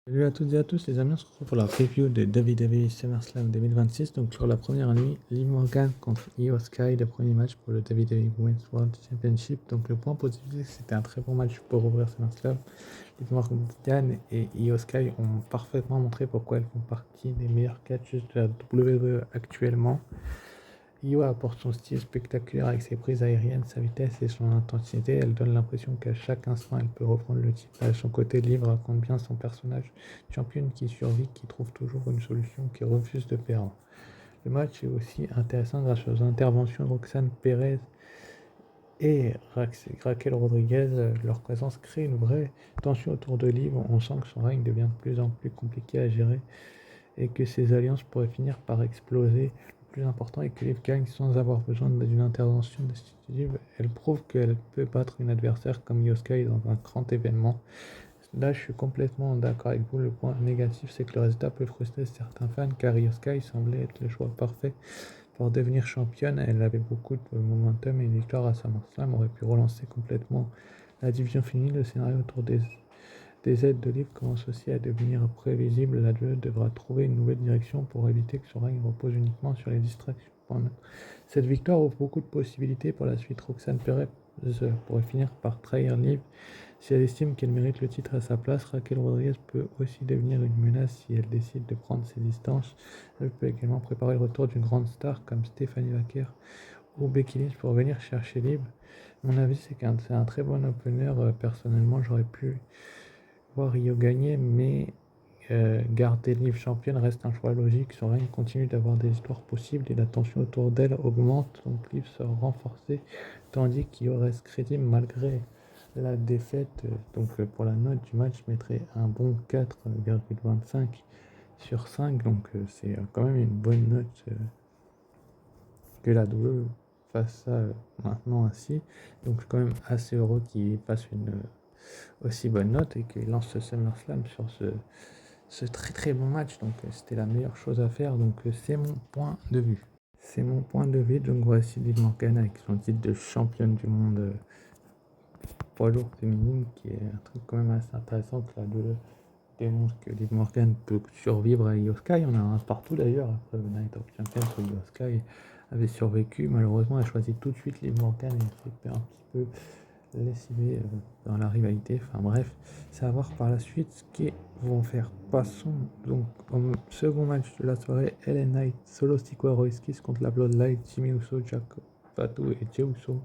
Salut à toutes et à tous les amis, on se retrouve pour la review de WWE SummerSlam 2026. Donc sur la première nuit, Liv Morgan contre Io Sky, le premier match pour le WWE Women's World Championship. Donc le point positif, c'est que c'était un très bon match pour ouvrir SummerSlam. Liv Morgan et Io Sky ont parfaitement montré pourquoi elles font partie des meilleures catcheuses de la WWE actuellement. Io apporte son style spectaculaire avec ses prises aériennes, sa vitesse et son intensité. Elle donne l'impression qu'à chaque instant, elle peut reprendre le titre. À son côté, Liv raconte bien son personnage, championne qui survit, qui trouve toujours une solution, qui refuse de perdre. Le match est aussi intéressant grâce aux interventions de Roxanne Perez et Raquel Rodriguez. Leur présence crée une vraie tension autour de Liv. On sent que son règne devient de plus en plus compliqué à gérer et que ces alliances pourraient finir par exploser. Le plus important est que Liv gagne sans avoir besoin d'une intervention décisive. Elle prouve qu'elle peut battre une adversaire comme Io Sky dans un grand événement. Là, je suis complètement d'accord avec vous. Le point négatif, c'est que le résultat peut frustrer certains fans car Io Sky semblait être le choix parfait pour devenir championne. Elle avait beaucoup de momentum et une victoire à SummerSlam aurait pu relancer complètement la division féminine. Le scénario autour des aides de livres commencent aussi à devenir prévisibles. La WWE devra trouver une nouvelle direction pour éviter que son règne repose uniquement sur les distractions. Cette victoire ouvre beaucoup de possibilités pour la suite. Roxanne Perez pourrait finir par trahir Liv si elle estime qu'elle mérite le titre à sa place. Raquel Rodriguez peut aussi devenir une menace si elle décide de prendre ses distances. Elle peut également préparer le retour d'une grande star comme Stephanie Vaquer ou Becky Lynch pour venir chercher Liv. Mon avis, c'est que c'est un très bon opener. Personnellement, j'aurais pu voir Rio gagner, mais garder Liv championne reste un choix logique. Son règne continue d'avoir des histoires possibles et la tension autour d'elle augmente, donc Liv sera renforcée, tandis qu'Io reste crédible malgré la défaite. Pour la note du match, je mettrais un bon 4,25 sur 5, donc c'est quand même une bonne note que la WWE fasse ça maintenant ainsi. Donc je suis quand même assez heureux qu'il fasse une aussi bonne note et qu'il lance ce SummerSlam sur ce très très bon match. Donc c'était la meilleure chose à faire. Donc c'est mon point de vue. C'est mon point de vue. Donc voici Liv Morgan avec son titre de championne du monde poids lourd féminine, qui est un truc quand même assez intéressant que la WWE démontre que Liv Morgan peut survivre à Io Sky. On a un partout d'ailleurs après le Night of Champions où Io Sky avait survécu. Malheureusement, elle a choisi tout de suite Liv Morgan et s'est fait un petit peu lessivé dans la rivalité. Enfin bref, c'est à voir par la suite ce qu'ils vont faire. Passons donc au second match de la soirée, LA Knight, Solo Sikoa Royskis contre la Bloodline, Jimmy Uso, Jacob Fatu et Jey Uso.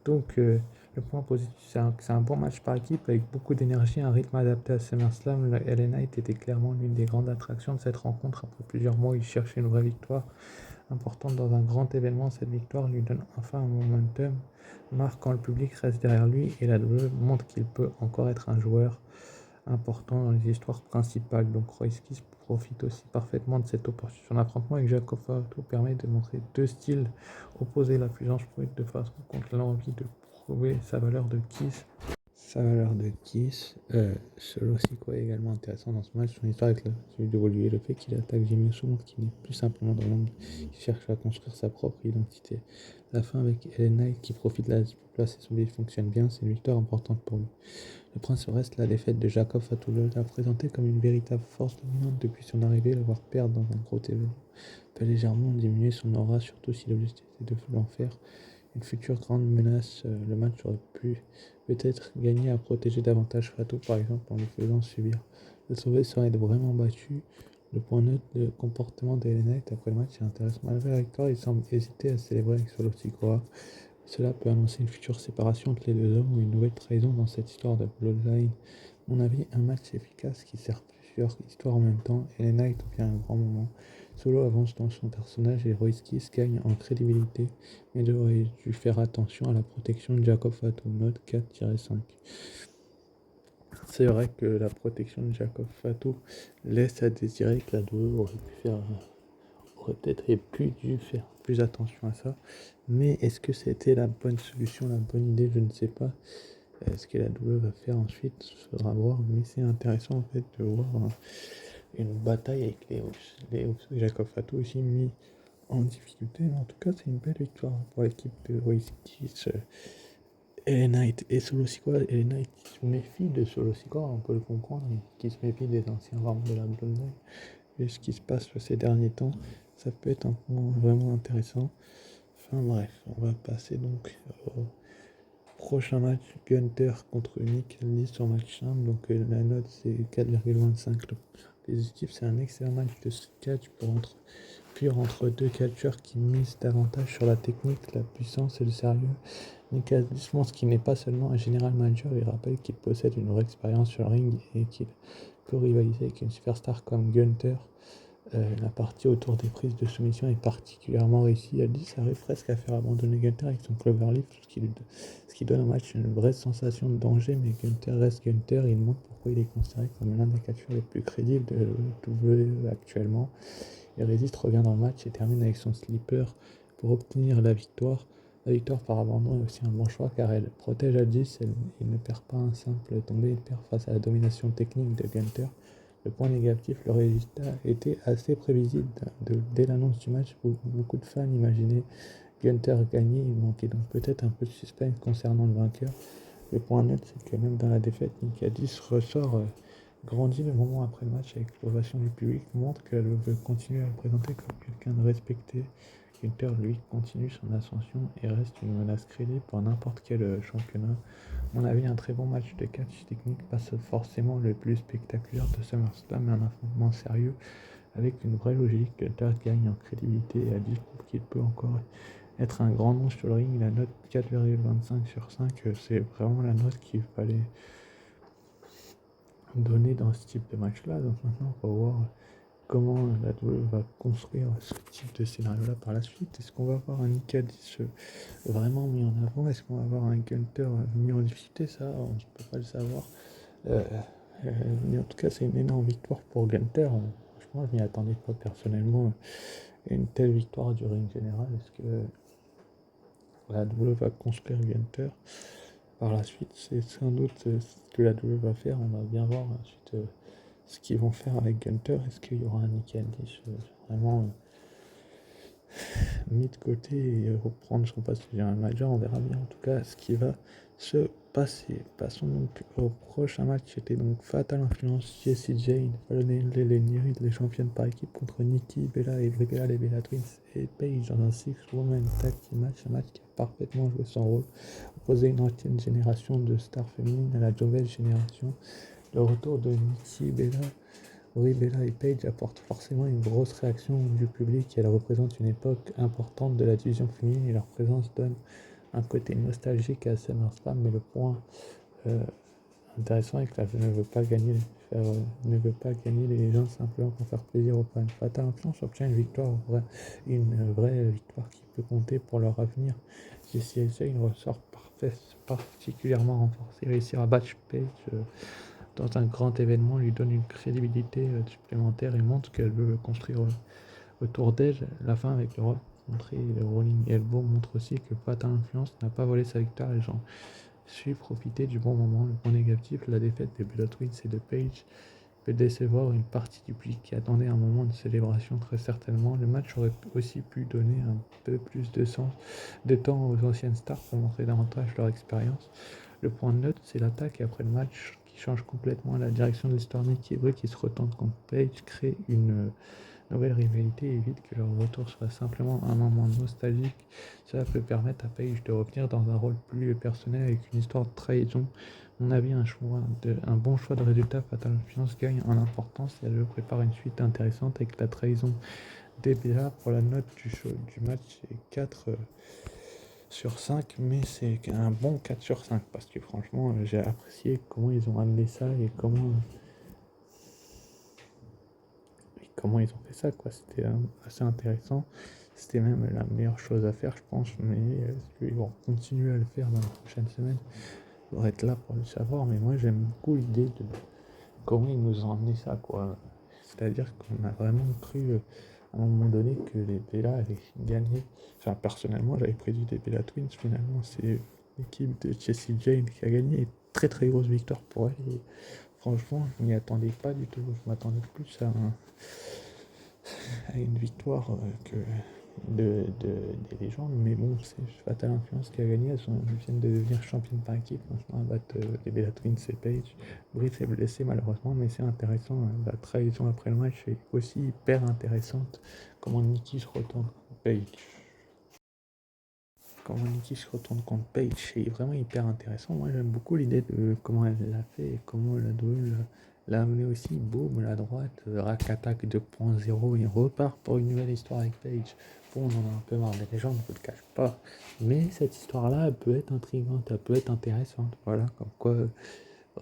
Donc le point positif, c'est un bon match par équipe avec beaucoup d'énergie, un rythme adapté à SummerSlam. La LA Knight était clairement l'une des grandes attractions de cette rencontre. Après plusieurs mois, il cherchait une vraie victoire importante dans un grand événement. Cette victoire lui donne enfin un momentum, marque quand le public reste derrière lui et la WWE montre qu'il peut encore être un joueur important dans les histoires principales. Donc Royskis profite aussi parfaitement de cette opportunité. Son affrontement avec Jacob Fatu permet de montrer deux styles opposés, la puissance brute de façon contre l'envie de prouver sa valeur de Kiss. Solo Sikoa est également intéressant dans ce match. Son histoire avec celui d'évoluer, le fait qu'il attaque Jimmy Uso montre qu'il n'est plus simplement dans l'ombre, il cherche à construire sa propre identité. La fin avec Ellen Knight qui profite de la pour placer son billet fonctionne bien, c'est une victoire importante pour lui. Le prince reste la défaite de Jacob Fatu. L'a présenté comme une véritable force dominante depuis son arrivée. Le voir perdre dans un gros événement peut légèrement diminuer son aura, surtout si l'objectif est de l'en faire une future grande menace. Le match aurait pu peut-être gagner à protéger davantage Fatu, par exemple, en lui faisant subir. Le sauver serait vraiment battu. Le point neutre de comportement d'Ellen Knight après le match est intéressant. Malgré la victoire, il semble hésiter à célébrer avec Solo Sikoa. Cela peut annoncer une future séparation entre les deux hommes ou une nouvelle trahison dans cette histoire de Bloodline. À mon avis, un match efficace qui sert plusieurs histoires en même temps. Ellen Knight obtient un grand moment. Solo avance dans son personnage et Royskis gagne en crédibilité, mais devrait dû faire attention à la protection de Jacob Fatu. Note 4-5. C'est vrai que la protection de Jacob Fatu laisse à désirer que la WWE aurait peut-être pu dû faire plus attention à ça. Mais est-ce que c'était la bonne solution, la bonne idée? Je ne sais pas. Ce que la WWE va faire ensuite, il faudra voir. Mais c'est intéressant en fait de voir une bataille avec les Jacob Fatu aussi mis en difficulté. Mais en tout cas, c'est une belle victoire pour l'équipe de Royskis Elena et Solo Sikoa. Elena qui se méfie de Solo Sikoa, on peut le comprendre, qui se méfie des anciens rounds de la Bloodline. Et ce qui se passe ces derniers temps, ça peut être un point vraiment intéressant. Enfin bref, on va passer donc au prochain match, Gunther contre Nick Aldis sur match simple. Donc la note c'est 4,25. Positif, c'est un excellent match de catch entre deux catcheurs qui misent davantage sur la technique, la puissance et le sérieux. Nick Aldis montre qu'il n'est pas seulement un général manager, il rappelle qu'il possède une vraie expérience sur le ring et qu'il peut rivaliser avec une superstar comme Gunther. La partie autour des prises de soumission est particulièrement réussie. Aldis arrive presque à faire abandonner Gunther avec son cloverleaf, ce qui donne au match une vraie sensation de danger, mais Gunther reste Gunther et il montre pourquoi il est considéré comme l'un des catcheurs les plus crédibles de WWE actuellement. Il résiste, revient dans le match et termine avec son slipper pour obtenir la victoire. La victoire par abandon est aussi un bon choix car elle protège Aldis, il ne perd pas un simple tombé, il perd face à la domination technique de Gunther. Le point négatif, le résultat était assez prévisible. Dès l'annonce du match, beaucoup de fans imaginaient Gunther gagner. Il manquait donc peut-être un peu de suspense concernant le vainqueur. Le point net, c'est que même dans la défaite, Nick Aldis ressort grandi le moment après le match avec l'ovation du public, montre qu'elle veut continuer à le présenter comme quelqu'un de respecté. Gunther, lui, continue son ascension et reste une menace crédible pour n'importe quel championnat. À mon avis, un très bon match de catch technique, pas forcément le plus spectaculaire de SummerSlam, mais un affrontement sérieux avec une vraie logique. Gunther gagne en crédibilité et Aldis prouve qu'il peut encore être un grand nom sur le ring. La note 4,25 sur 5, c'est vraiment la note qu'il fallait donner dans ce type de match-là. Donc maintenant, on va voir comment la WWE va construire ce type de scénario-là par la suite. Est-ce qu'on va avoir un Nick Aldis vraiment mis en avant? Est-ce qu'on va avoir un Gunther mis en difficulté? Ça, on ne peut pas le savoir. Euh, mais en tout cas, c'est une énorme victoire pour Gunther. Franchement, je m'y attendais pas personnellement. Une telle victoire du ring général. Est-ce que la WWE va construire Gunther par la suite? C'est sans doute ce que la WWE va faire. On va bien voir ensuite ce qu'ils vont faire avec Gunther. Est-ce qu'il y aura un Nick Aldis vraiment mis de côté et reprendre son passé général manager? On verra bien en tout cas ce qui va se passer. Passons donc au prochain match. C'était donc Fatal Influence, Jessie Jane, les championnes par équipe contre Nikki Bella et Bella, les Bella Twins et Paige dans un six-woman tag team match. Un match qui a parfaitement joué son rôle, opposé une ancienne génération de stars féminines à la nouvelle génération. Le retour de Nikki Bella, Bella et Paige apportent forcément une grosse réaction du public et elles représentent une époque importante de la division féminine et leur présence donne un côté nostalgique à SummerSlam, mais le point intéressant est que la ne veut pas gagner les gens simplement pour faire plaisir aux fans. Fatal Influence obtient une vraie victoire qui peut compter pour leur avenir. Jessie Jane ressort particulièrement renforcée, réussir à battre Page dans un grand événement lui donne une crédibilité supplémentaire et montre qu'elle veut construire autour d'elle. La fin avec le Rolling Elbow montre aussi que Fatal Influence n'a pas volé sa victoire et j'en suis profité du bon moment. Le point négatif, la défaite des Bella Twins et de Page peut décevoir une partie du public qui attendait un moment de célébration très certainement. Le match aurait aussi pu donner un peu plus de temps aux anciennes stars pour montrer davantage leur expérience. Le point de note, c'est l'attaque après le match qui change complètement la direction de l'histoire. Nikki et Brie qui se retente contre Page crée une nouvelle rivalité et évite que leur retour soit simplement un moment nostalgique. Cela peut permettre à Page de revenir dans un rôle plus personnel avec une histoire de trahison. À mon avis, un bon choix de résultat. Fatal Influence gagne en importance et elle prépare une suite intéressante avec la trahison d'Ebella. Pour la note du match, c'est 4 sur 5, mais c'est un bon 4 sur 5 parce que franchement, j'ai apprécié comment ils ont amené ça et comment ils ont fait ça, quoi. C'était assez intéressant. C'était même la meilleure chose à faire, je pense, mais ils vont continuer à le faire dans les prochaines semaines. Il faudra être là pour le savoir, mais moi j'aime beaucoup l'idée de comment ils nous ont amené ça, quoi. C'est-à-dire qu'on a vraiment cru à un moment donné que les Bella allaient gagner. Enfin, personnellement, j'avais prédit des Bella Twins. Finalement, c'est l'équipe de Jessie Jane qui a gagné. Et très très grosse victoire pour elle. Et franchement, je m'y attendais pas du tout. Je m'attendais plus à une victoire des légendes, mais bon, c'est Fatal Influence qui a gagné. Elles viennent de devenir championnes par équipe. Maintenant, elles battent les Bella Twins et Paige. Britt est blessé malheureusement, mais c'est intéressant. La trahison après le match est aussi hyper intéressante. Comment Nikki se retourne contre Paige. Comment Nikki se retourne contre Paige, c'est vraiment hyper intéressant. Moi, j'aime beaucoup l'idée de comment elle l'a fait et comment la double l'a amené aussi. Boum, la droite, Rack Attack 2.0, il repart pour une nouvelle histoire avec Paige. Bon, on en a un peu marre des légendes, je ne le cache pas. Mais cette histoire-là, elle peut être intrigante, elle peut être intéressante. Voilà, comme quoi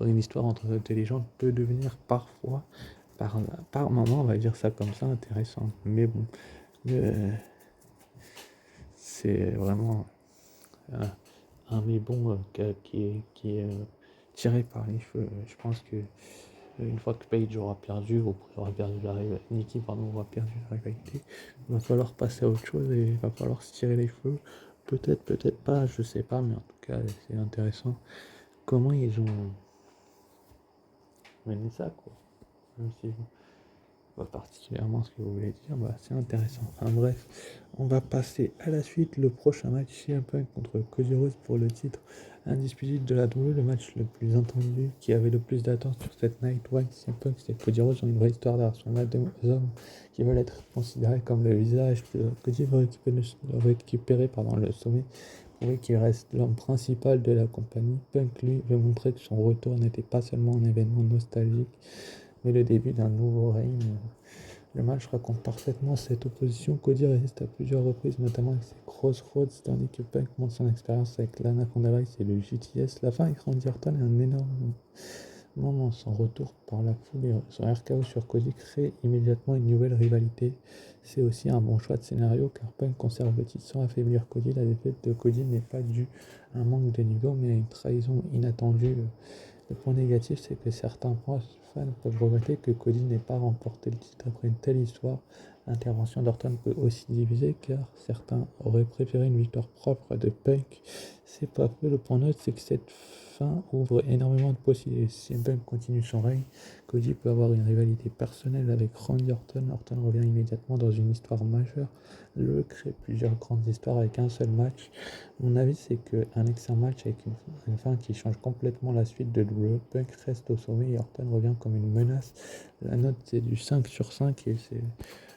une histoire entre deux légendes peut devenir parfois, par moment, on va dire ça comme ça, intéressante. Mais bon, c'est vraiment un mais bon qui est tiré par les cheveux. Je pense que une fois que Paige aura perdu, ou aura perdu la rivalité, Nikki pardon, aura perdu la rivalité, il va falloir passer à autre chose et il va falloir se tirer les cheveux. Peut-être, peut-être pas, je sais pas, mais en tout cas c'est intéressant comment ils ont mené ça, quoi. Même si pas particulièrement ce que vous voulez dire, bah, c'est intéressant. Enfin bref, on va passer à la suite. Le prochain match, CM Punk contre Cody Rhodes pour le titre indiscutible de la WWE, le match le plus attendu, qui avait le plus d'attente sur cette Night One. CM Punk et Cody Rhodes ont une vraie histoire derrière son match, deux hommes qui veulent être considérés comme le visage de Cody veut récupérer le sommet. Oui, qui reste l'homme principal de la compagnie. Punk, lui, veut montrer que son retour n'était pas seulement un événement nostalgique, mais le début d'un nouveau règne. Le match raconte parfaitement cette opposition. Cody résiste à plusieurs reprises, notamment avec ses Crossroads, tandis que Punk montre son expérience avec l'Anaconda Vice et le GTS. La fin avec Randy Orton est un énorme moment. Son retour par la foule et son RKO sur Cody crée immédiatement une nouvelle rivalité. C'est aussi un bon choix de scénario car Punk conserve le titre sans affaiblir Cody. La défaite de Cody n'est pas due à un manque de niveau mais à une trahison inattendue. Le point négatif, c'est que certains fans peuvent regretter que Cody n'ait pas remporté le titre après une telle histoire. L'intervention d'Orton peut aussi diviser car certains auraient préféré une victoire propre de Punk. C'est pas peu. Le point neutre, c'est que cette fin ouvre énormément de possibilités. Si Punk continue son règne, Cody peut avoir une rivalité personnelle avec Randy Orton. Orton revient immédiatement dans une histoire majeure. Le crée plusieurs grandes histoires avec un seul match. Mon avis, c'est qu'un excellent match avec une fin qui change complètement la suite de WWE. Punk reste au sommet et Orton revient comme une menace. La note, c'est du 5 sur 5 et c'est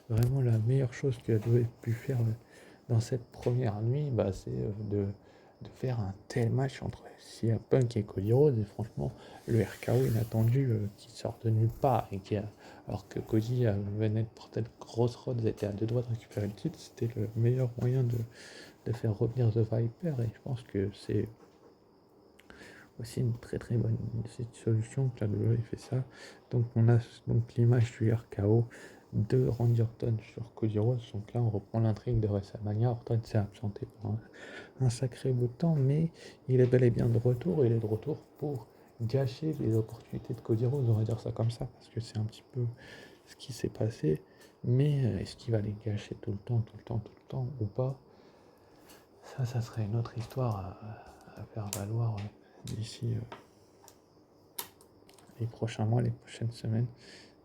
vraiment la meilleure chose que WWE ait pu faire dans cette première nuit. Bah, c'est de faire un tel match entre CM Punk et Cody Rhodes. Et franchement, le RKO inattendu qui sort de nulle part et alors que Cody venait de porter de grosses Rhodes, était à deux doigts de récupérer le titre, c'était le meilleur moyen de faire revenir The Viper et je pense que c'est aussi une très très bonne solution que la WWE fait ça. Donc on a donc l'image du RKO de Randy Orton sur Cody Rhodes. Donc là on reprend l'intrigue de WrestleMania. Orton s'est absenté pendant un sacré bout de temps, mais il est bel et bien de retour. Il est de retour pour gâcher les opportunités de Cody Rhodes, on va dire ça comme ça, parce que c'est un petit peu ce qui s'est passé. Mais est-ce qu'il va les gâcher tout le temps, tout le temps, tout le temps ou pas? Ça serait une autre histoire à faire valoir d'ici les prochains mois, les prochaines semaines.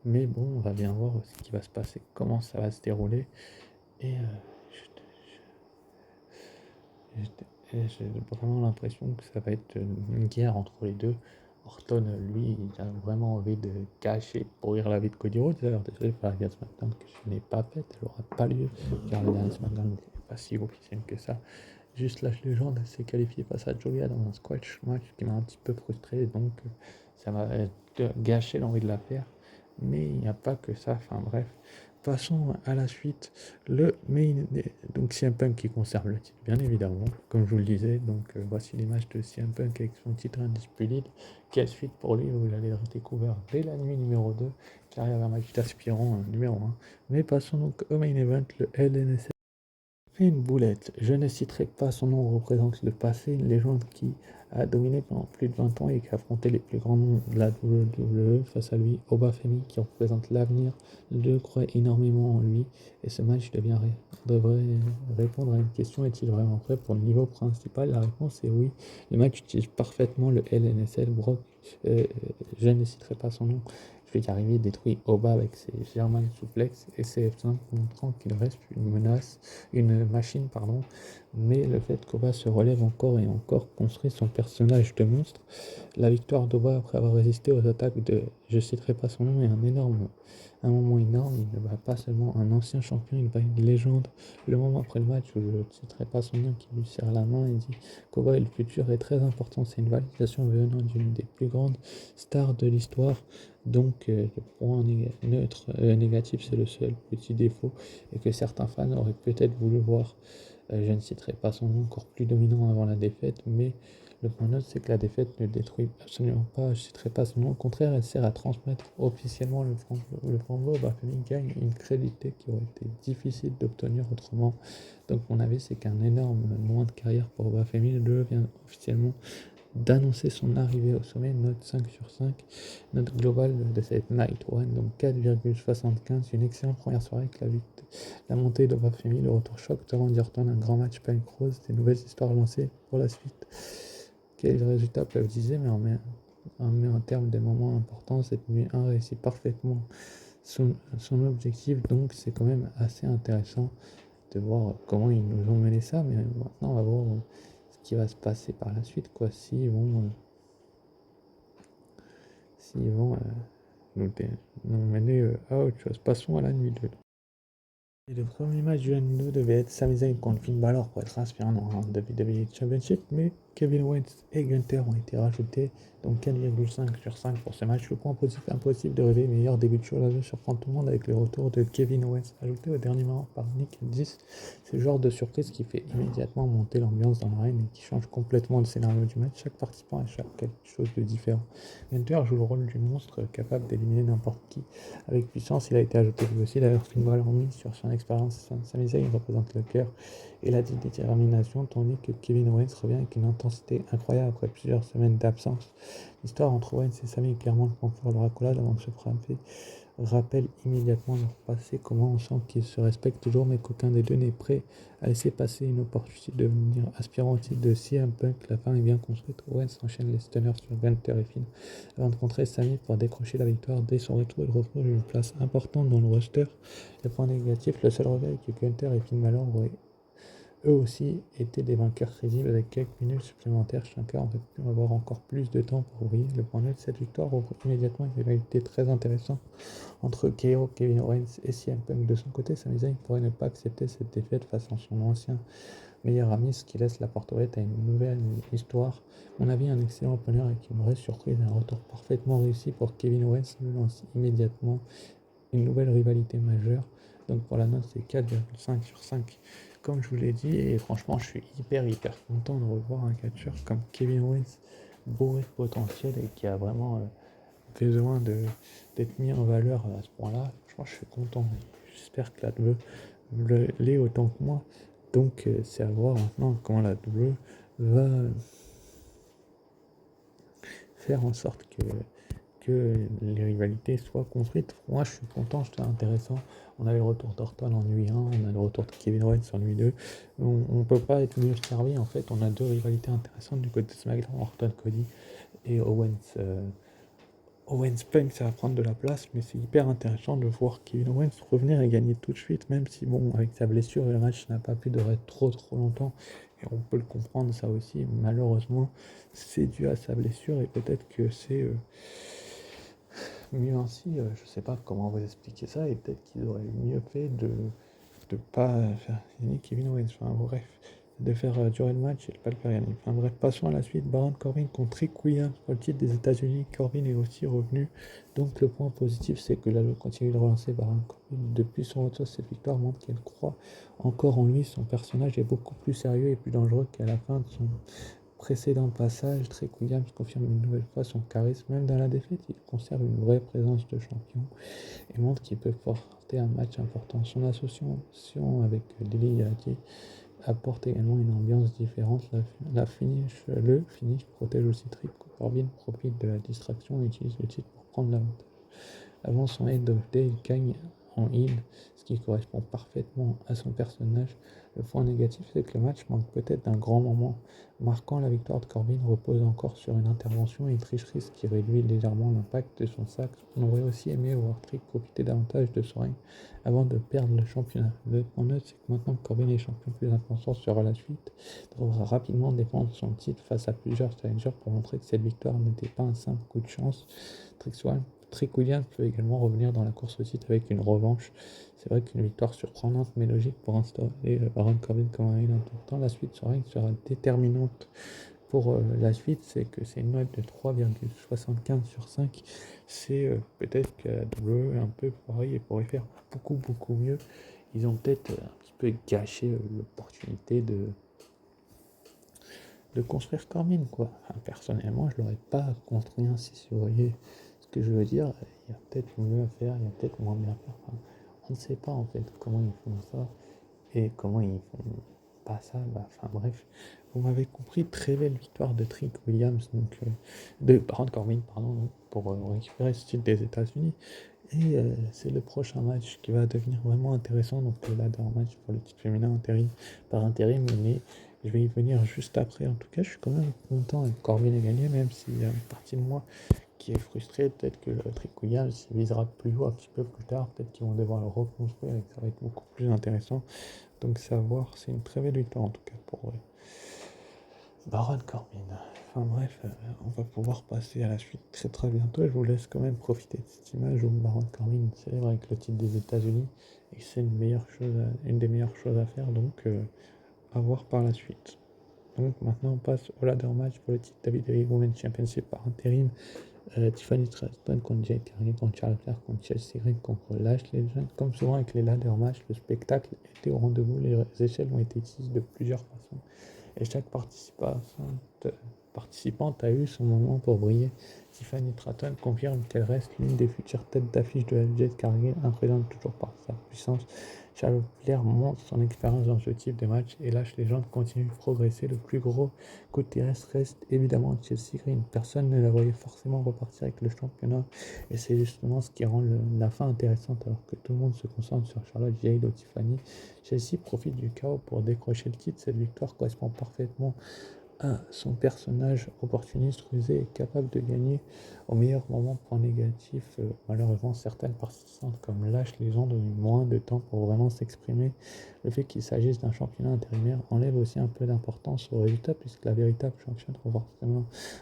Mais bon, on va bien voir ce qui va se passer, comment ça va se dérouler. Et j'ai vraiment l'impression que ça va être une guerre entre les deux. Orton, lui, il a vraiment envie de gâcher, pourrir la vie de Cody Rhodes. Alors désolé pour la guerre SmackDown que je n'ai pas faite, elle n'aura pas lieu, car la dernière SmackDown n'est pas si officielle que ça. Juste Lash Legend s'est qualifié face à Julia dans un squash match qui m'a un petit peu frustré, donc ça m'a gâché l'envie de la faire. Mais il n'y a pas que ça, enfin bref. Passons à la suite, le main, donc CM Punk qui conserve le titre, bien évidemment, comme je vous le disais. Donc voici l'image de CM Punk avec son titre indisputé. Quelle suite pour lui, vous allez le découvrir dès la nuit numéro 2, carrière vers match aspirant numéro 1. Mais passons donc au main event, le LNSL. Une boulette, je ne citerai pas son nom, représente le passé, une légende qui a dominé pendant plus de 20 ans et qui a affronté les plus grands noms de la WWE. Face à lui, Oba Femi qui représente l'avenir, le croit énormément en lui et ce match devrait répondre à une question: est-il vraiment prêt pour le niveau principal? La réponse est oui. Le match utilise parfaitement le LNSL. Brock, je ne citerai pas son nom, puis Yarimi détruit Oba avec ses German Suplex et ses F5 montrant qu'il reste une machine, pardon. Mais le fait qu'Oba se relève encore et encore construit son personnage de monstre, la victoire d'Oba après avoir résisté aux attaques de, je citerai pas son nom, est un moment énorme. Il ne bat pas seulement un ancien champion, il bat une légende. Le moment après le match où je ne citerai pas son nom qui lui serre la main et dit qu'Oba est le futur est très important. C'est une validation venant d'une des plus grandes stars de l'histoire. Donc le point neutre, négatif, c'est le seul petit défaut et que certains fans auraient peut-être voulu voir. Je ne citerai pas son nom, encore plus dominant avant la défaite, mais le point neutre, c'est que la défaite ne détruit absolument pas, je ne citerai pas son nom, au contraire, elle sert à transmettre officiellement le flambeau. Bafemi gagne une crédibilité qui aurait été difficile d'obtenir autrement. Donc mon avis, c'est qu'un énorme moment de carrière pour Bafemi vient officiellement d'annoncer son arrivée au sommet, note 5 sur 5, note globale de cette Night One, donc 4,75, une excellente première soirée avec la montée de Bafemi, le retour choc de Randy Orton, un grand match Punk Rose, des nouvelles histoires lancées pour la suite. Quels résultats peuvent diser, mais en termes de moments importants, cette nuit 1 réussit parfaitement son objectif, donc c'est quand même assez intéressant de voir comment ils nous ont mené ça, mais maintenant on va voir ce qui va se passer par la suite, quoi, s'ils vont nous mener à autre chose. Passons à la nuit 2. Et le premier match du N2 devait être Sami Zayn contre Finn Balor pour être inspirant dans un WWE Championship, mais Kevin Owens et Gunther ont été rajoutés, donc 4,5 sur 5 pour ce match. Le point positif impossible de rêver meilleur début de show là surprendre tout le monde avec le retour de Kevin Owens ajouté au dernier moment par Nick 10. C'est le genre de surprise qui fait immédiatement monter l'ambiance dans l'arène et qui change complètement le scénario du match. Chaque participant a quelque chose de différent. Gunther joue le rôle du monstre capable d'éliminer n'importe qui avec puissance. Il a été ajouté lui aussi, d'ailleurs Finn Balor mis sur son expérience. Sami Zayn représente le cœur et la détermination, tandis que Kevin Owens revient avec une intensité incroyable après plusieurs semaines d'absence. L'histoire entre Owens et Sami est clairement le point fort. Leur accolade avant de se frapper rappelle immédiatement leur passé, comment on sent qu'ils se respectent toujours, mais qu'aucun des deux n'est prêt à laisser passer une opportunité de devenir aspirant au titre de CM Punk. La fin est bien construite. Owens enchaîne les stunners sur Gunther et Finn avant de contrer Sami pour décrocher la victoire. Dès son retour, il retrouve une place importante dans le roster. Le point négatif, le seul regret est que Gunther et Finn Balor auraient eux aussi étaient des vainqueurs crédibles avec quelques minutes supplémentaires. Chacun aurait pu avoir encore plus de temps pour briller. Le point neutre, cette victoire ouvre immédiatement une rivalité très intéressante entre KO, Kevin Owens et CM Punk. De son côté, Sami Zayn pourrait ne pas accepter cette défaite face à son ancien meilleur ami, ce qui laisse la porte ouverte à une nouvelle histoire. À mon avis, un excellent opener avec une vraie surprise et un retour parfaitement réussi pour Kevin Owens nous lance immédiatement une nouvelle rivalité majeure. Donc pour la note, c'est 4,5 sur 5. Comme je vous l'ai dit, et franchement, je suis hyper content de revoir un catcheur comme Kevin Owens, bourré de potentiel et qui a vraiment besoin d'être mis en valeur à ce point-là. Franchement, je suis content. J'espère que la WWE l'est autant que moi. Donc, c'est à voir maintenant comment la WWE va faire en sorte que les rivalités soient construites. Moi, je suis content, c'était intéressant. On a le retour d'Orton en nuit 1, on a le retour de Kevin Owens en nuit 2. On ne peut pas être mieux servi, en fait. On a deux rivalités intéressantes du côté de SmackDown, Orton Cody et Owens. Owens Punk, ça va prendre de la place, mais c'est hyper intéressant de voir Kevin Owens revenir et gagner tout de suite, même si, bon, avec sa blessure, le match n'a pas pu durer trop longtemps. Et on peut le comprendre, ça aussi. Malheureusement, c'est dû à sa blessure et peut-être que c'est mieux ainsi. Je sais pas comment vous expliquer ça et peut-être qu'ils auraient mieux fait de pas faire gagner Kevin Owens. Enfin, bref, de faire durer le match et de pas le faire gagner. Enfin bref, passons à la suite. Baron Corbin contre Rick Williams pour le titre des États-Unis. Corbin est aussi revenu. Donc le point positif, c'est que la lutte continue de relancer Baron Corbin. Depuis son retour, cette victoire montre qu'elle croit encore en lui. Son personnage est beaucoup plus sérieux et plus dangereux qu'à la fin de son précédent passage. Rick Williams confirme une nouvelle fois son charisme. Même dans la défaite, il conserve une vraie présence de champion et montre qu'il peut porter un match important. Son association avec Lily Yati apporte également une ambiance différente. Le finish protège aussi Trick. Corbin profite de la distraction et utilise le titre pour prendre l'avantage. Avant son End of Day, il gagne en heel, ce qui correspond parfaitement à son personnage. Le point négatif, c'est que le match manque peut-être d'un grand moment marquant. La victoire de Corbin repose encore sur une intervention et une tricherie, ce qui réduit légèrement l'impact de son sac. On aurait aussi aimé voir Trick profiter davantage de son règne avant de perdre le championnat. Le point note, c'est que maintenant que Corbin est champion, plus important sera la suite. Il devra rapidement défendre son titre face à plusieurs challengers pour montrer que cette victoire n'était pas un simple coup de chance. Trick Williams peut également revenir dans la course au titre avec une revanche. C'est vrai qu'une victoire surprenante mais logique pour installer Baron Corbin comme un heel important. La suite sera déterminante pour la suite, c'est que c'est une note de 3,75 sur 5. C'est peut-être que la WWE est un peu pareil et pourrait faire beaucoup mieux. Ils ont peut-être un petit peu gâché l'opportunité de construire Corbin, quoi. Enfin, personnellement, je l'aurais pas construit ainsi, si vous voyez ce que je veux dire. Il y a peut-être mieux à faire, il y a peut-être moins bien à faire. Enfin, on ne sait pas en fait comment ils font ça et comment ils font pas ça. Enfin bref, vous m'avez compris. Très belle victoire de Trick Williams, donc de Baron Corbin, pardon, donc, pour récupérer ce titre des États-Unis. Et c'est le prochain match qui va devenir vraiment intéressant. Donc le ladder match pour le titre féminin intérim par intérim, mais je vais y venir juste après. En tout cas, je suis quand même content que Corbin ait gagné, même s'il y a une partie de moi qui est frustré. Peut-être que le Trick Williams visera plus haut un petit peu plus tard. Peut-être qu'ils vont devoir le reconstruire et que ça va être beaucoup plus intéressant. Donc savoir, c'est une très belle victoire en tout cas pour Baron Corbin. Enfin bref, on va pouvoir passer à la suite très bientôt. Je vous laisse quand même profiter de cette image où Baron Corbin célèbre avec le titre des États-Unis et c'est une des meilleures choses à faire. Donc à voir par la suite. Donc maintenant on passe au ladder match pour le titre WWE Women's Championship par intérim. Tiffany Stratton contre Jade Cargill, contre Charlotte Flair, contre Chelsea Green, contre Lashley Legend. Comme souvent avec les ladder match, le spectacle était au rendez-vous. Les échelles ont été utilisées de plusieurs façons et chaque participante a eu son moment pour briller. Tiffany Stratton confirme qu'elle reste l'une des futures têtes d'affiche de la Jade Cargill, impressionnante toujours par sa puissance. Charlotte Flair montre son expérience dans ce type de match et Lashley Legend continue de progresser. Le plus gros coup de terrestre reste évidemment Chelsea Green. Personne ne la voyait forcément repartir avec le championnat et c'est justement ce qui rend la fin intéressante alors que tout le monde se concentre sur Charlotte, Jade ou Tiffany. Chelsea profite du chaos pour décrocher le titre. Cette victoire correspond parfaitement à son personnage opportuniste, rusé et capable de gagner au meilleur moment. Point négatif, malheureusement certaines participantes comme Lashley Legend ont eu moins de temps pour vraiment s'exprimer. Le fait qu'il s'agisse d'un championnat intérimaire enlève aussi un peu d'importance au résultat puisque la véritable championne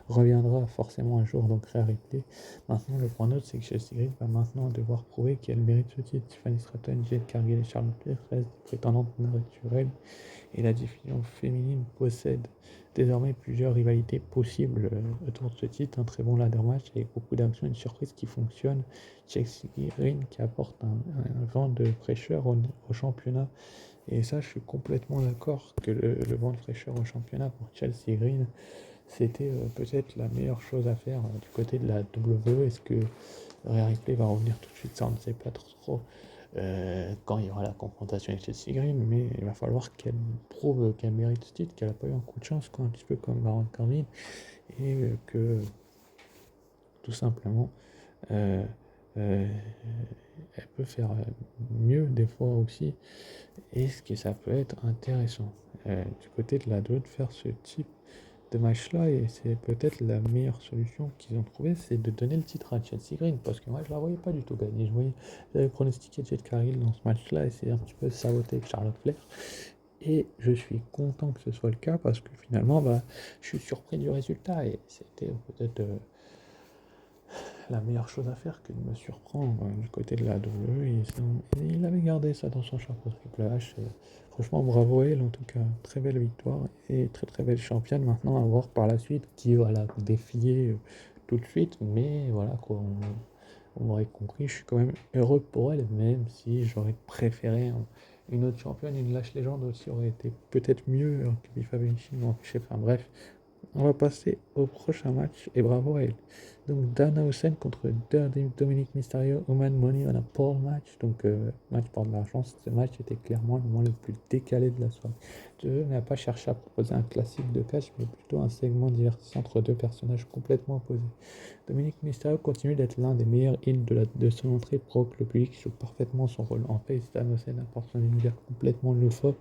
reviendra forcément un jour, donc Rhea Ripley. Maintenant le point note, c'est que Chelsea Green va maintenant devoir prouver qu'elle mérite ce titre. Tiffany Stratton, Jade Cargill et Charlotte Flair restent des prétendantes naturelles et la division féminine possède désormais plusieurs rivalités possibles autour de ce titre. Un très bon ladder match avec beaucoup d'actions et une surprise qui fonctionne. Chelsea Green qui apporte un vent de fraîcheur au championnat. Et ça, je suis complètement d'accord que le vent de fraîcheur au championnat pour Chelsea Green, c'était peut-être la meilleure chose à faire du côté de la WWE. Est-ce que Rhea Ripley va revenir tout de suite? Ça, on ne sait pas trop. Quand il y aura la confrontation avec Chelsea Green, mais il va falloir qu'elle prouve qu'elle mérite ce titre, qu'elle n'a pas eu un coup de chance, quoi, un petit peu comme Baron Corbin, et que tout simplement euh, euh, elle peut faire mieux des fois aussi, et ce que ça peut être intéressant du côté de la 2 de faire ce type de match-là, et c'est peut-être la meilleure solution qu'ils ont trouvée, c'est de donner le titre à Chelsea Green, parce que moi je la voyais pas du tout gagner. J'avais pronostiqué Jade Cargill dans ce match-là, et c'est un petit peu saboté avec Charlotte Flair. Et je suis content que ce soit le cas, parce que finalement, je suis surpris du résultat, et c'était peut-être la meilleure chose à faire que de me surprendre du côté de la WWE. Et il avait gardé ça dans son chapeau Triple H. Et franchement, bravo à elle, en tout cas, très belle victoire et très belle championne. Maintenant, à voir par la suite qui va la défier tout de suite. Mais voilà, quoi, on m'aurait compris, je suis quand même heureux pour elle, même si j'aurais préféré une autre championne. Une Lâche Légende aussi aurait été peut-être mieux que Bifa Belichick. Enfin bref, On va passer au prochain match et bravo à elle. Donc Danhausen contre Dominique Mysterio, Human Money on a pole match. Donc match pour de l'argent. Ce match était clairement le moment le plus décalé de la soirée. Je n'ai pas cherché à proposer un classique de catch, mais plutôt un segment divertissant entre deux personnages complètement opposés. Dominique Mysterio continue d'être l'un des meilleurs heels de son entrée pro. Le public joue parfaitement son rôle. En face, Danhausen apporte son univers complètement loufoque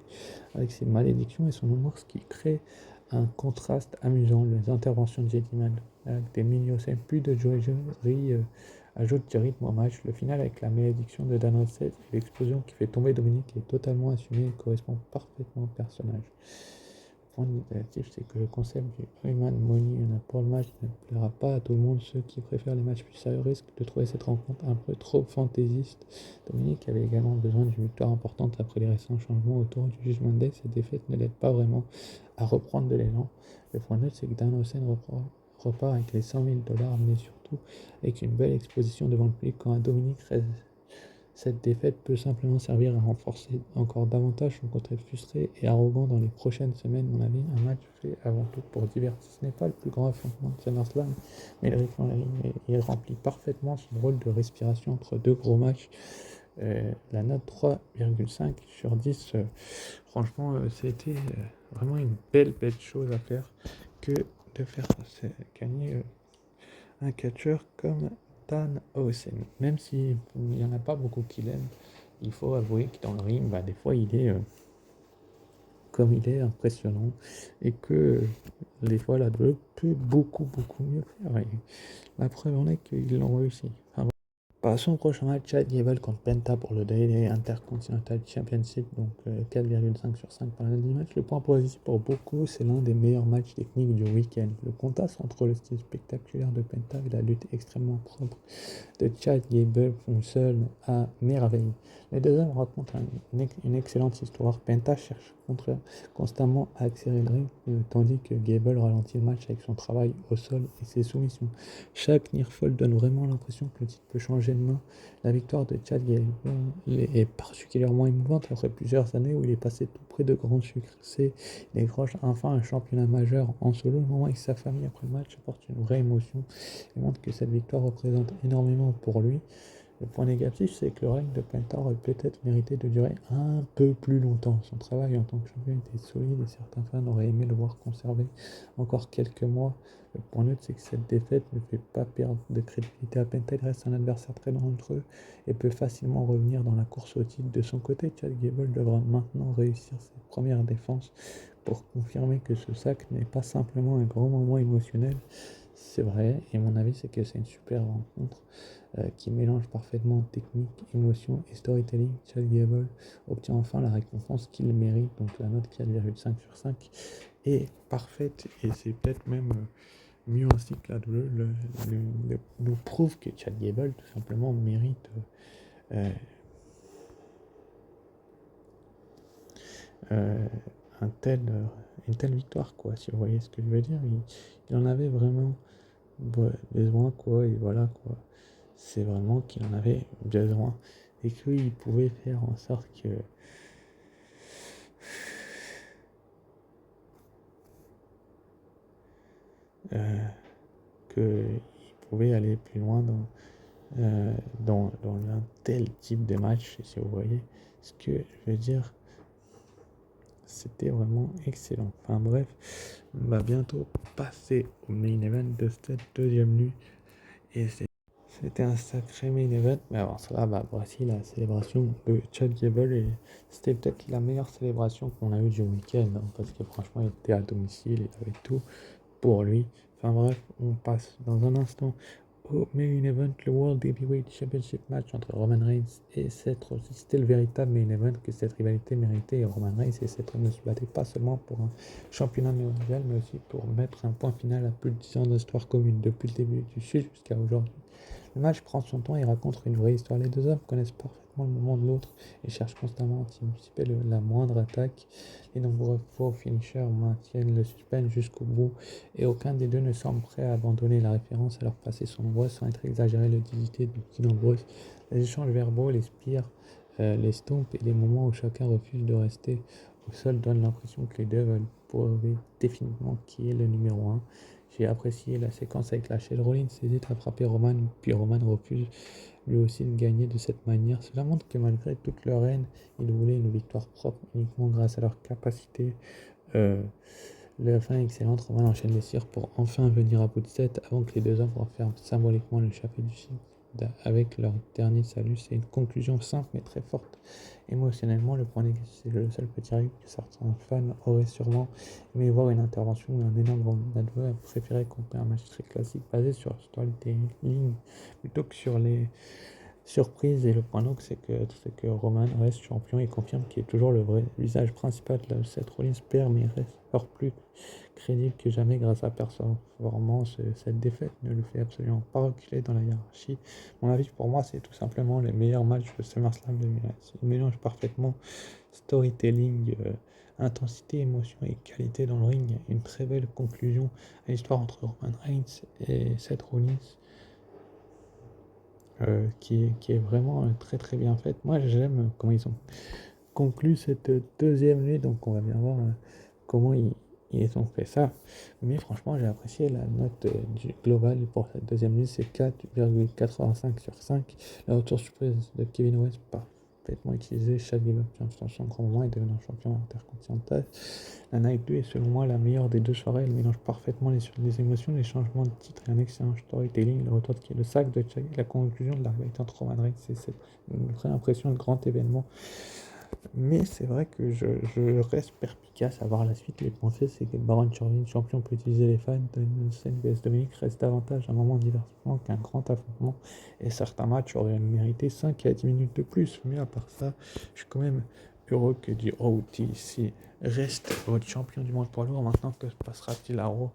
avec ses malédictions et son humour, ce qui crée un contraste amusant. Les interventions de JD Man avec des mini-OCM, plus de Joey ajoute du rythme au match. Le final avec la malédiction de Dan Hosset et l'explosion qui fait tomber Dominique est totalement assumé et correspond parfaitement au personnage. Le point négatif, c'est que le concept du Human Money pour le match ne plaira pas à tout le monde. Ceux qui préfèrent les matchs plus sérieux risquent de trouver cette rencontre un peu trop fantaisiste. Dominique avait également besoin d'une victoire importante après les récents changements autour du Judgment Day. Cette défaite ne l'aide pas vraiment à reprendre de l'élan. Le point neutre, c'est que Dan Hossein repart avec les 100 000 $, mais surtout avec une belle exposition devant le public. Quand Dominique cette défaite peut simplement servir à renforcer encore davantage son côté frustré et arrogant dans les prochaines semaines. À mon avis, un match fait avant tout pour divertir. Ce n'est pas le plus grand affrontement de SummerSlam, mais le rythme en la ligne, il remplit parfaitement son rôle de respiration entre deux gros matchs. La note 3,5 sur 10, franchement, c'était vraiment une belle chose à faire que de faire gagner un catcheur comme Danhausen. Même s'il n'y en a pas beaucoup qui l'aiment, il faut avouer que dans le ring, des fois, il est comme il est impressionnant et que des fois, la WWE peut beaucoup mieux faire. Et la preuve en est qu'ils l'ont réussi. Enfin, passons au prochain match, Chad Gable contre Penta pour le Daily Intercontinental Championship, donc 4,5 sur 5 par l'année du match. Le point positif pour beaucoup, c'est l'un des meilleurs matchs techniques du week-end. Le contraste entre le style spectaculaire de Penta et la lutte extrêmement propre de Chad Gable fonctionne à merveille. Les deux hommes racontent une excellente histoire. Penta cherche constamment à accélérer le rythme, tandis que Gable ralentit le match avec son travail au sol et ses soumissions. Chaque nearfall donne vraiment l'impression que le titre peut changer de main. La victoire de Chad Gable est particulièrement émouvante après plusieurs années où il est passé tout près de grands succès. Il décroche enfin un championnat majeur en solo. Le moment avec sa famille après le match apporte une vraie émotion et montre que cette victoire représente énormément pour lui. Le point négatif, c'est que le règne de Penta aurait peut-être mérité de durer un peu plus longtemps. Son travail en tant que champion était solide et certains fans auraient aimé le voir conserver encore quelques mois. Le point neutre, c'est que cette défaite ne fait pas perdre de crédibilité à Penta. Il reste un adversaire très dangereux et peut facilement revenir dans la course au titre. De son côté, Chad Gable devra maintenant réussir ses premières défenses pour confirmer que ce sac n'est pas simplement un grand moment émotionnel. C'est vrai, et mon avis, c'est que c'est une super rencontre qui mélange parfaitement technique, émotion et storytelling. Chad Gable obtient enfin la récompense qu'il mérite, donc la note 4,5 sur 5 est parfaite, et c'est peut-être même mieux ainsi que la WWE nous prouve que Chad Gable tout simplement mérite euh, euh, une telle victoire, quoi, si vous voyez ce que je veux dire. Il en avait vraiment besoin, quoi, et voilà, quoi. C'est vraiment qu'il en avait besoin et qu'il pouvait faire en sorte euh, qu'il pouvait aller plus loin dans un tel type de match, si vous voyez ce que je veux dire. C'était vraiment excellent. Enfin bref, on va bientôt passer au main event de cette deuxième nuit. Et c'était un sacré main event. Mais avant cela, voici la célébration de Chad Gable. Et c'était peut-être la meilleure célébration qu'on a eue du week-end. Hein, parce que franchement, il était à domicile, il avait tout pour lui. Enfin bref, on passe dans un instant au main event, le World Heavyweight Championship match entre Roman Reigns et Seth Rollins. C'était le véritable main event que cette rivalité méritait. Et Roman Reigns et Seth Rollins ne se battaient pas seulement pour un championnat mondial, mais aussi pour mettre un point final à plus de 10 ans d'histoire commune, depuis le début du Sud jusqu'à aujourd'hui. Le match prend son temps et raconte une vraie histoire. Les deux hommes connaissent parfaitement le moment de l'autre et cherchent constamment à anticiper la moindre attaque. Les nombreux faux finishers maintiennent le suspense jusqu'au bout et aucun des deux ne semble prêt à abandonner. La référence à leur passé sont nombreuses sans être exagérées, l'utilité de nombreuses. Les échanges verbaux, les spires, les stomps et les moments où chacun refuse de rester au sol donnent l'impression que les deux veulent prouver définitivement qui est le numéro 1. J'ai apprécié la séquence avec Lachelle Rollins hésite à frapper Roman, puis Roman refuse lui aussi de gagner de cette manière. Cela montre que malgré toute leur haine, ils voulaient une victoire propre uniquement grâce à leur capacité. Euh, la fin excellente, Roman enchaîne les tirs pour enfin venir à bout de 7 avant que les deux hommes referment symboliquement le chapitre du film. Avec leur dernier salut, c'est une conclusion simple mais très forte. Émotionnellement, le point négatif, c'est le seul petit arrive que certains fans auraient sûrement aimé voir une intervention ou un énorme adversaire préféré compter un match très classique basé sur le storytelling plutôt que sur les surprise et le point d'orgue, c'est que Roman reste champion et confirme qu'il est toujours le vrai visage principal de Seth Rollins perd, mais reste encore plus crédible que jamais grâce à sa performance. Cette défaite ne le fait absolument pas reculer dans la hiérarchie. Mon avis, pour moi, c'est tout simplement le meilleur match de SummerSlam 2026. Il mélange parfaitement storytelling, intensité, émotion et qualité dans le ring. Une très belle conclusion à l'histoire entre Roman Reigns et Seth Rollins. Qui est vraiment très très bien faite. Moi j'aime comment ils ont conclu cette deuxième nuit, donc on va bien voir comment ils ont fait ça. Mais franchement j'ai apprécié la note du global pour cette deuxième nuit, c'est 4,85 sur 5. La retour surprise de Kevin Owens parfaitement utilisé, chaque dans son grand moment et devenant champion intercontinental. La Night 2 est selon moi la meilleure des deux soirées, elle mélange parfaitement les émotions, les changements de titre et un excellent storytelling, le retour qui est le sac de Chuck, la conclusion de la rivalité entre Roman Reigns, c'est une vraie impression de grand événement. Mais c'est vrai que je reste perspicace à voir la suite. Les pensées, c'est que Baron Corbin, champion, peut utiliser les fans. Danielson vs Dominic reste davantage un moment de divertissement qu'un grand affrontement. Et certains matchs auraient mérité 5 à 10 minutes de plus. Mais à part ça, je suis quand même heureux que du OTC reste votre champion du monde poids lourd. Maintenant, que se passera-t-il à Raw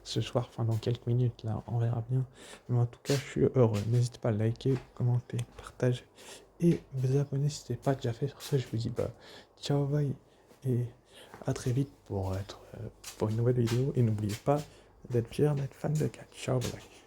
ce soir, enfin dans quelques minutes, là, on verra bien. Mais en tout cas, je suis heureux. N'hésitez pas à liker, commenter, partager et vous abonner si ce n'est pas déjà fait. Sur ça, je vous dis ciao, bye et à très vite pour une nouvelle vidéo. Et n'oubliez pas d'être fier d'être fan de catch. Ciao, bye.